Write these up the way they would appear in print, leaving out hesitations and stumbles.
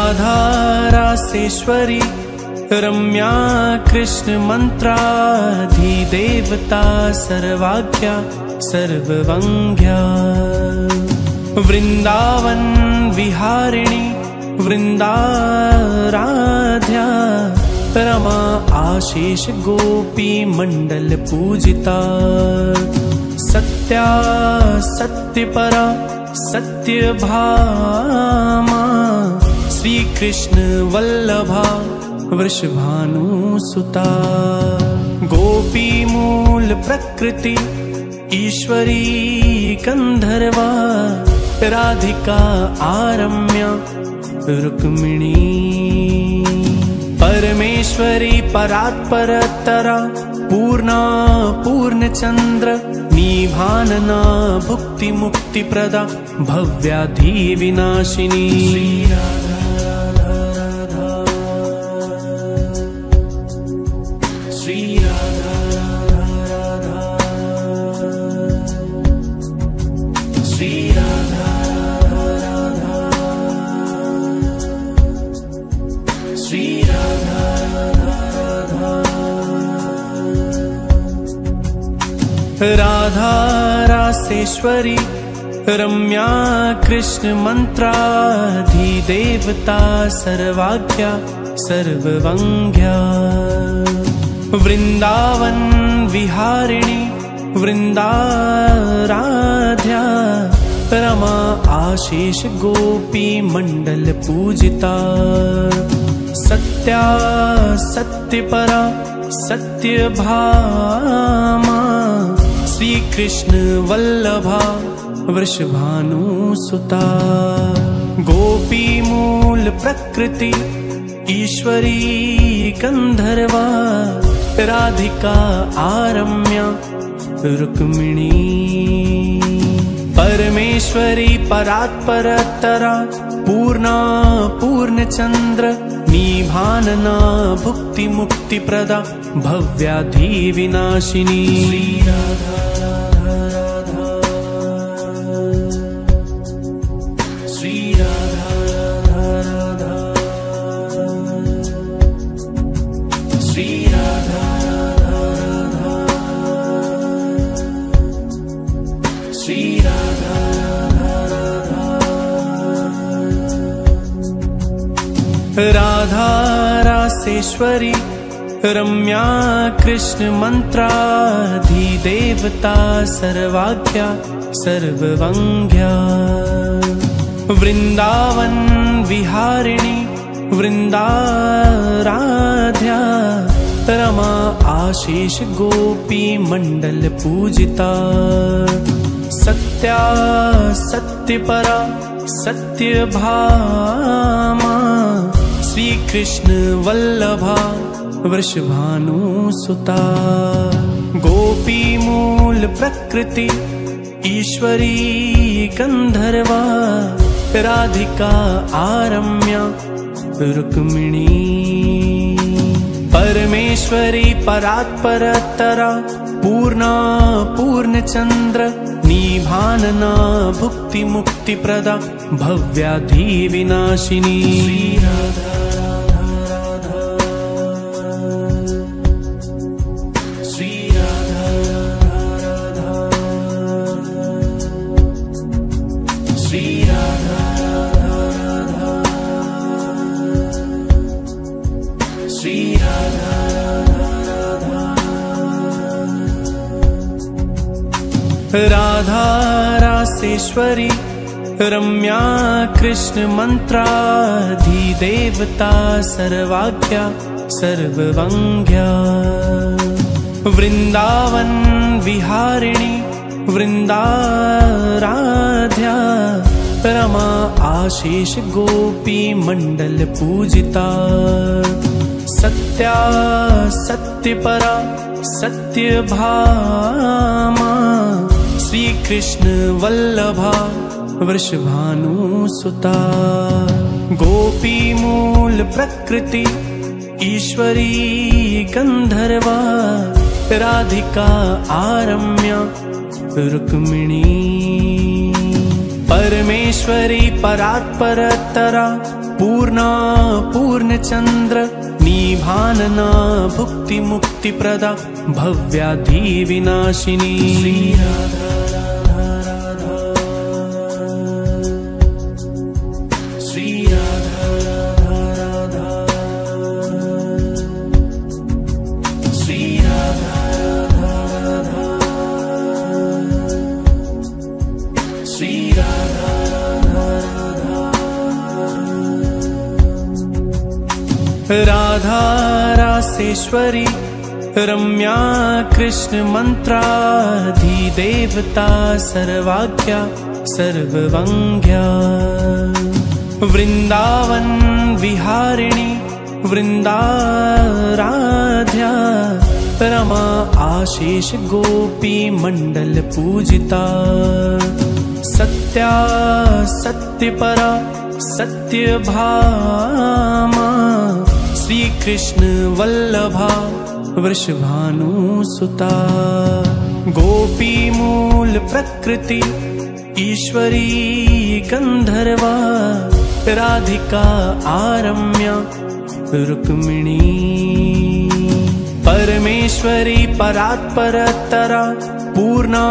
राधा रासेश्वरी रम्या कृष्ण मंत्राधिदेवता सर्वाज्ञा सर्ववंग्या वृंदावन विहारिणी वृंदाराध्या रमा आशीष गोपी मंडल पूजिता सत्या सत्यपरा सत्यभामा श्री कृष्ण वल्लभा वृषभानुसुता गोपी मूल प्रकृति ईश्वरी गंधर्वा राधिका आरम्या रुक्मिणी परमेश्वरी परात्परतरा पूर्णा पूर्णचंद्र निभानना भुक्ति मुक्ति प्रदा भव्याधि विनाशिनी राधा रासेश्वरी रम्या कृष्ण मंत्राधिदेवता सर्वाज्ञा सर्ववंग्या वृंदावन विहारिणी वृंदाराध्या रमा आशीष गोपी मंडल पूजिता सत्या सत्यपरा सत्यभामा श्री कृष्ण वल्लभा वृषभानुसुता गोपी मूल प्रकृति ईश्वरी गंधर्वा राधिका आरम्या रुक्मिणी परमेश्वरी परात्परतरा पूर्णा पूर्णचंद्र निभानना भुक्ति मुक्ति प्रदा भव्याधि विनाशिनी राधा रासेश्वरी रम्या कृष्ण मंत्राधिदेवता सर्वाज्ञा सर्ववंग्या वृंदावन विहारिणी वृंदाराध्या रमा आशीष गोपी मंडल पूजिता सत्या सत्यपरा सत्यभामा श्री कृष्ण वल्लभा वृषभानुसुता गोपी मूल प्रकृति ईश्वरी गंधर्वा राधिका आरम्या रुक्मिणी परमेश्वरी परात्परतरा पूर्णा पूर्णचंद्र निभानना भुक्ति मुक्ति प्रदा भव्याधि विनाशिनी राधा रासेश्वरी रम्या कृष्ण मंत्राधिदेवता सर्वाज्ञा सर्ववंग्या वृंदावन विहारिणी वृंदाराध्या रमा आशीष गोपी मंडल पूजिता सत्या सत्यपरा सत्यभामा श्री कृष्ण वल्लभा वृषभानुसुता गोपी मूल प्रकृति ईश्वरी गंधर्वा राधिका आरम्या रुक्मिणी परमेश्वरी परात्परतरा पूर्णा पूर्णचंद्र निभानना भुक्ति मुक्ति प्रदा भव्याधि विनाशिनी श्री राधा राधा श्री राधा राधा श्री राधा राधा श्री राधा राधा रासेश्वरी रम्या कृष्ण मंत्राधिदेवता सर्वाख्या सर्ववंग्या वृंदावन विहारिणी वृंदाराध्या रमा आशीष गोपी मंडल पूजिता सत्या सत्यपरा सत्यभामा श्री कृष्ण वल्लभा वृषभानुसुता गोपी मूल प्रकृति ईश्वरी गंधर्वा राधिका आरम्या रुक्मिणी परमेश्वरी परात्परतरा पूर्णा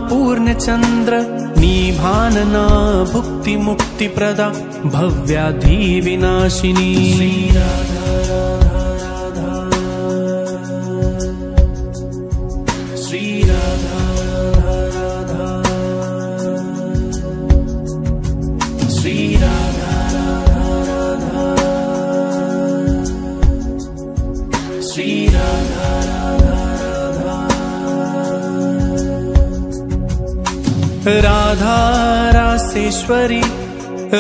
पूर्णचंद्र निभानना भुक्ति मुक्ति प्रदा भव्याधि विनाशिनी श्री राधा राधा श्री राधा राधा श्री राधा राधा श्री राधा राधा रासेश्वरी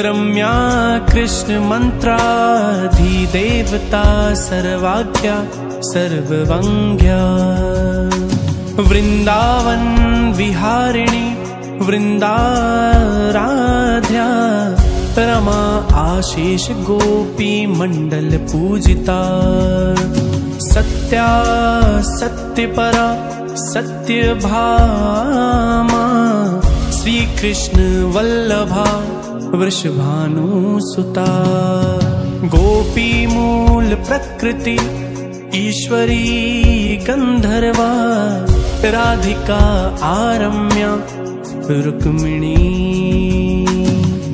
रम्या कृष्ण मंत्राधिदेवता सर्वाख्या सर्ववंग्या वृंदावन विहारिणी वृंदाराध्या रमा आशीष गोपी मंडल पूजिता सत्या सत्यपरा सत्यभामा श्री कृष्ण वल्लभा वृषभानुसुता गोपी मूल प्रकृति ईश्वरी गंधर्वा राधिका आरम्या रुक्मिणी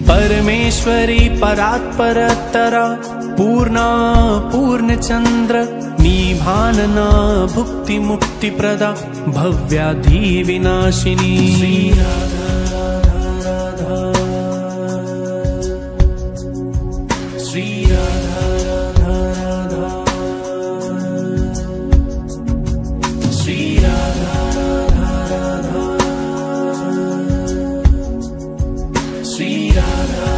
परमेश्वरी परात्परतरा पूर्णा पूर्णचंद्र निभानना भुक्ति मुक्ति प्रदा भव्याधि विनाशिनी श्री राधा राधा श्री राधा राधा श्री राधा राधा श्री राधा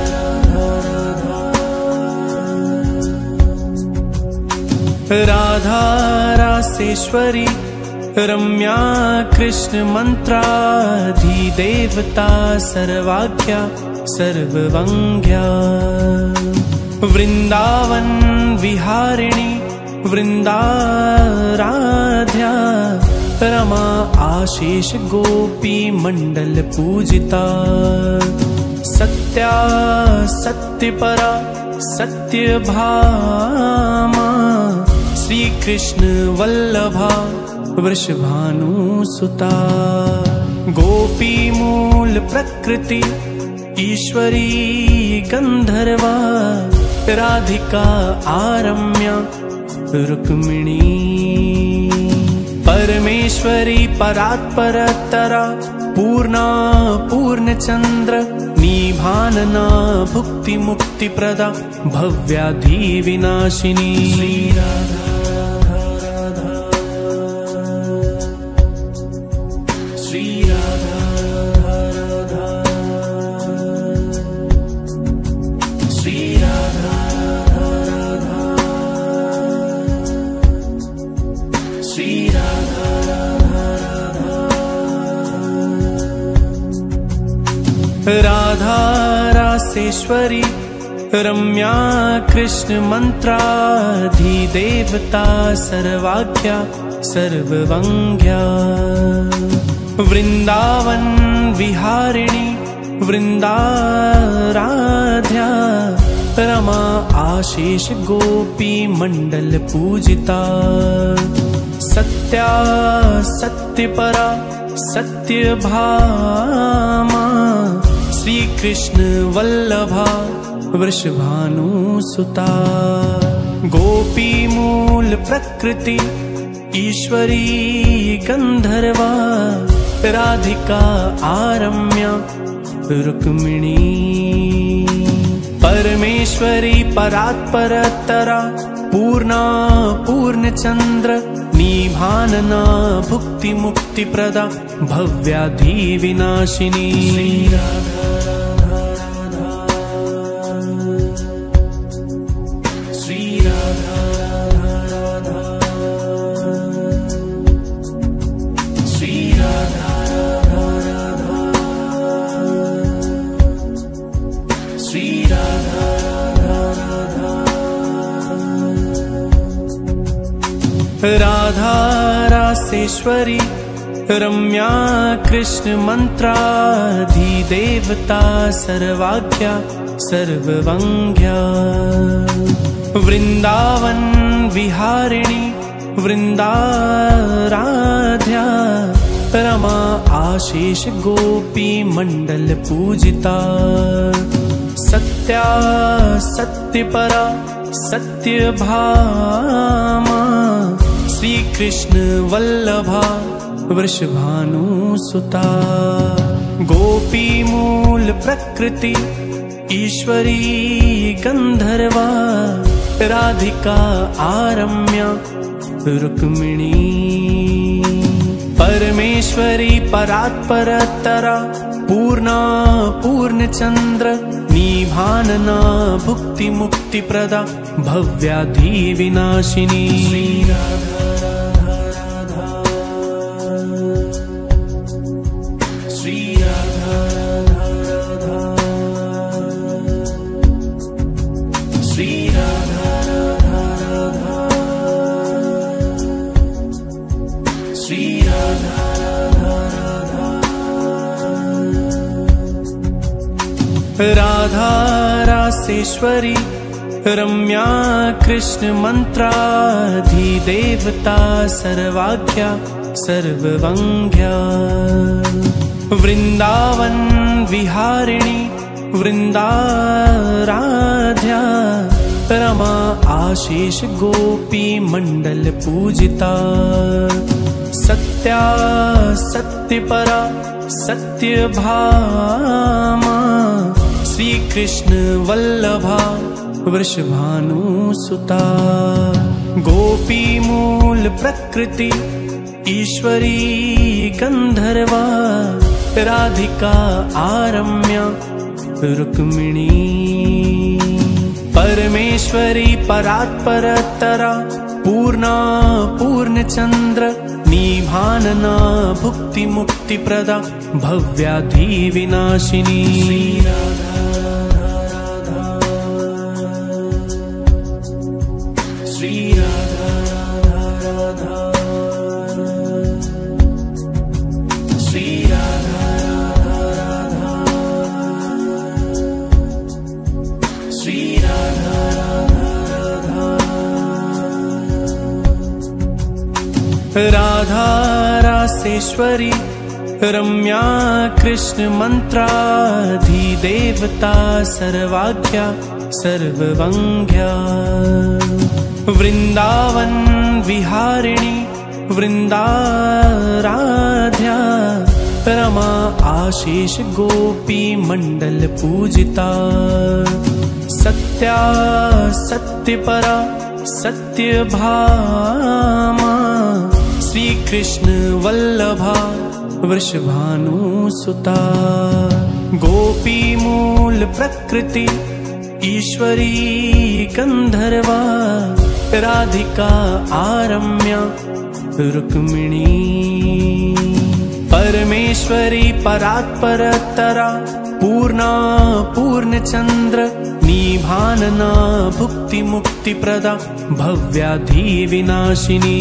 राधा रासेश्वरी रम्या कृष्ण मंत्राधिदेवता सर्वाख्या सर्ववंग्या वृंदावन विहारिणी वृंदाराध्या रमा आशीष गोपी मंडल पूजिता सत्या सत्यपरा सत्यभामा श्री कृष्ण वल्लभा वृषभानुसुता गोपी मूल प्रकृति ईश्वरी गंधर्वा राधिका आरम्या रुक्मिणी परमेश्वरी परात्परतरा पूर्णा पूर्णचंद्र निभानना भुक्ति मुक्ति प्रदा भव्याधि विनाशिनी श्री राधा राधा श्री राधा राधा श्री राधा राधा श्री राधा राधा रासेश्वरी रम्या कृष्ण मंत्राधिदेवता सर्वाख्या सर्ववंग्या वृंदावन विहारिणी वृंदाराध्या रमा आशीष गोपी मंडल पूजिता। सत्या सत्यपरा सत्यभामा श्री कृष्ण वल्लभा वृषभानुसुता। गोपी मूल प्रकृति ईश्वरी गंधर्वा राधिका आरम्या रुक्मिणी। परमेश्वरी परात्परतरा पूर्णा पूर्णचंद्र निभानना भुक्ति मुक्ति प्रदा भव्याधि विनाशिनी। राधा रासेश्वरी रम्या कृष्ण मंत्राधिदेवता सर्वाख्या सर्ववंग्या। वृंदावन विहारिणी वृंदाराध्या रमा आशीष गोपी मंडल पूजिता। सत्या सत्यपरा सत्यभामा श्री कृष्ण वल्लभा वृषभानुसुता। गोपी मूल प्रकृति ईश्वरी गंधर्वा राधिका आरम्या रुक्मिणी। परमेश्वरी परात्परतरा पूर्णा पूर्णचंद्र निभानना भुक्ति मुक्ति प्रदा भव्याधि विनाशिनी। राधा रासेश्वरी रम्या कृष्ण मंत्राधिदेवता सर्वाख्या सर्ववंग्या। वृंदावन विहारिणी वृंदाराध्या रमा आशीष गोपी मंडल पूजिता। सत्या सत्यपरा सत्यभामा श्री कृष्ण वल्लभा वृषभानुसुता। गोपी मूल प्रकृति ईश्वरी गंधर्वा राधिका आरम्या रुक्मिणी। परमेश्वरी परात्परतरा पूर्णा पूर्णचंद्र निभानना भुक्ति मुक्ति प्रदा भव्याधि विनाशिनी। राधा रासेश्वरी रम्या कृष्ण मंत्राधिदेवता सर्वाख्या सर्ववंग्या। वृंदावन विहारिणी वृंदाराध्या रमा आशीष गोपी मंडल पूजिता। सत्या सत्यपरा सत्यभामा श्री कृष्ण वल्लभा वृषभानुसुता। गोपी मूल प्रकृति ईश्वरी गंधर्वा राधिका आरम्या रुक्मिणी। परमेश्वरी परात्परतरा पूर्णा पूर्णचंद्र निभानना भुक्ति मुक्ति प्रदा भव्याधि विनाशिनी।